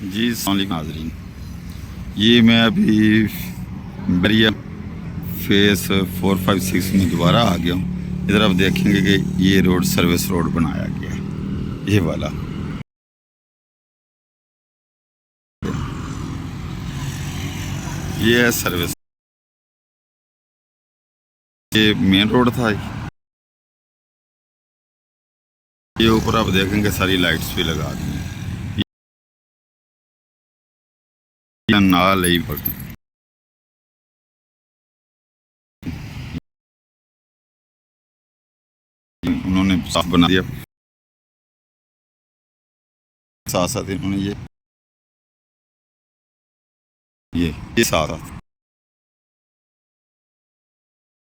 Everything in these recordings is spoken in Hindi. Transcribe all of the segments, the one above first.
जी अस्सलाम वालेकुम नाज़रीन। ये मैं अभी बरिया फेस 456 में दोबारा आ गया हूँ। इधर आप देखेंगे कि ये रोड सर्विस रोड बनाया गया है, ये वाला। ये है सर्विस, ये मेन रोड था। ये ऊपर आप देखेंगे सारी लाइट्स भी लगा दी हैं। ये नाल ही पड़ती, उन्होंने साफ बना दिया। साथ साथ इन्होंने ये साथ साथ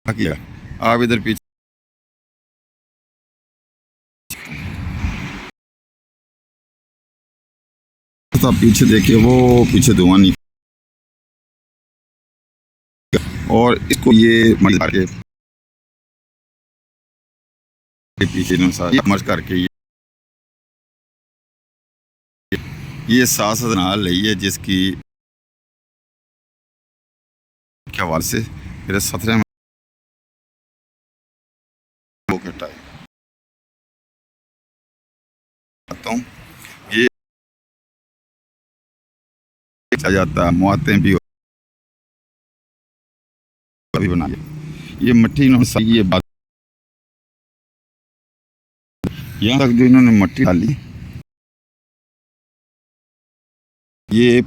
किया। आप इधर पीछे तो पीछे देखिए, वो पीछे धुआं नहीं, और इसको ये पीछे मर्ज करके ये साथ साथ नाल रही है, जिसकी के हवाले से मेरे 17 में वो कटा है। आता हूँ, ये आ जाता है, मुआते भी बना ये मट्टी इन्होंने सही, ये बात यहाँ तक जो इन्होंने मट्टी डाली, ये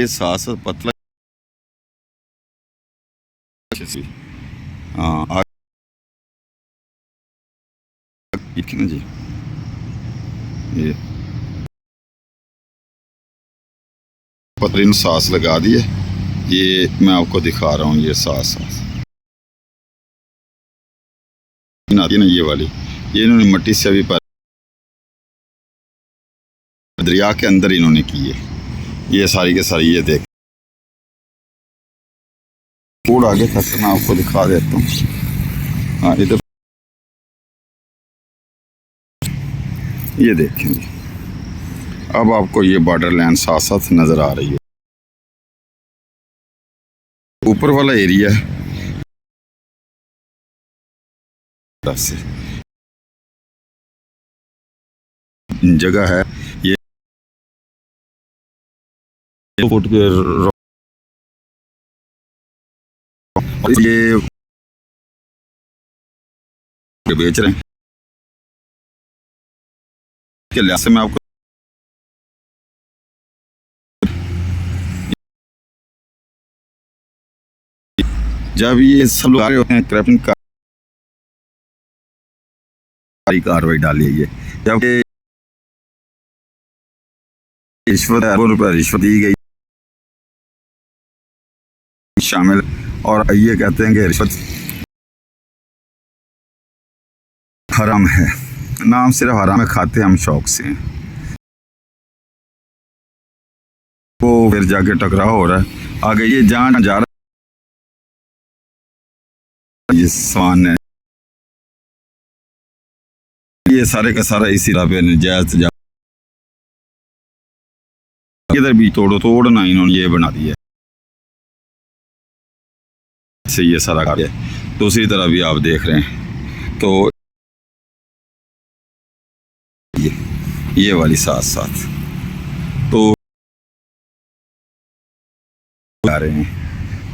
सास पतला। हाँ जी, ये पतली सांस लगा दी है। ये मैं आपको दिखा रहा हूँ, ये सांस आती है ना, ये वाली, ये इन्होंने मट्टी से अभी दरिया के अंदर इन्होंने की है। ये सारी के सारी, ये देख थोड़ा आगे तक मैं आपको दिखा देता हूँ। हाँ इधर ये देखेंगे, अब आपको ये बॉर्डर लाइन साथ साथ नज़र आ रही है। ऊपर वाला एरिया से जगह है, ये फुट के ये बेच रहे हैं के लिहाज से मैं आपको जब ये सब लोग आ रहे होते हैं क्रैपिंग कार्रवाई डाली है। ये जब रिश्वत ₹2 रिश्वत दी गई शामिल, और ये कहते हैं कि रिश्वत हराम है। नाम सिर्फ हराम है, खाते हम शौक से हैं। वो फिर जाके टकराव हो रहा है आगे, ये जान जा रहा है, ये सामान है, ये सारे का सारा इसी राह पे नजायज इधर भी तोड़ना इन्होंने ये बना दिया से, ये सारा कार्य। दूसरी तरफ भी आप देख रहे हैं, तो ये वाली साथ साथ तो आ रहे हैं,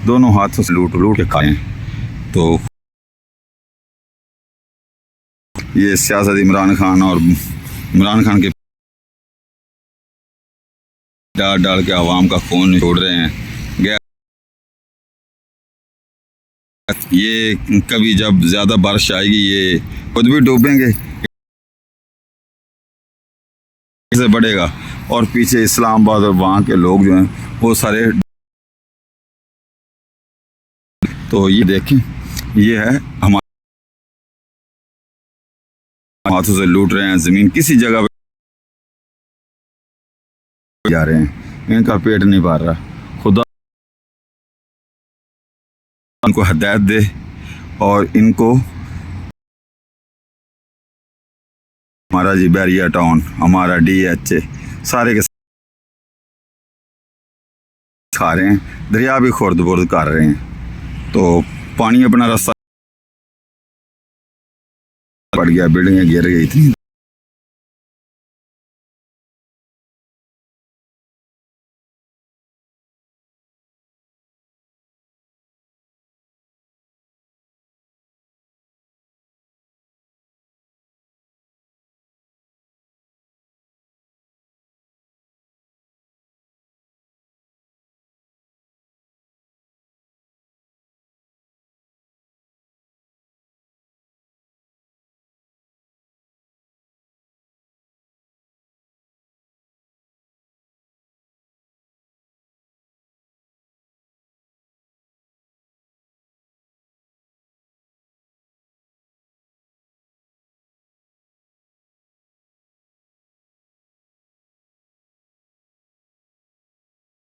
दोनों हाथों से लूट लूट के खाए। तो ये सियासत इमरान खान और इमरान खान के डाल डाल के आवाम का खून छोड़ रहे हैं। ये कभी जब ज़्यादा बारिश आएगी, ये खुद भी डूबेंगे, से बढ़ेगा, और पीछे इस्लामाबाद और वहाँ के लोग जो हैं वो सारे। तो ये देखें, ये है हमारे हाथों से लूट रहे हैं ज़मीन, किसी जगह पे जा रहे हैं, इनका पेट नहीं भर रहा। खुदा उनको हिदायत दे, और इनको हमारा जी बैरिया टाउन, हमारा DH सारे के खा रहे हैं, दरिया भी खुर्द बुर्द कर रहे हैं। तो पानी अपना रास्ता पड़ गया, बिल्डिंगें गिर गई थी।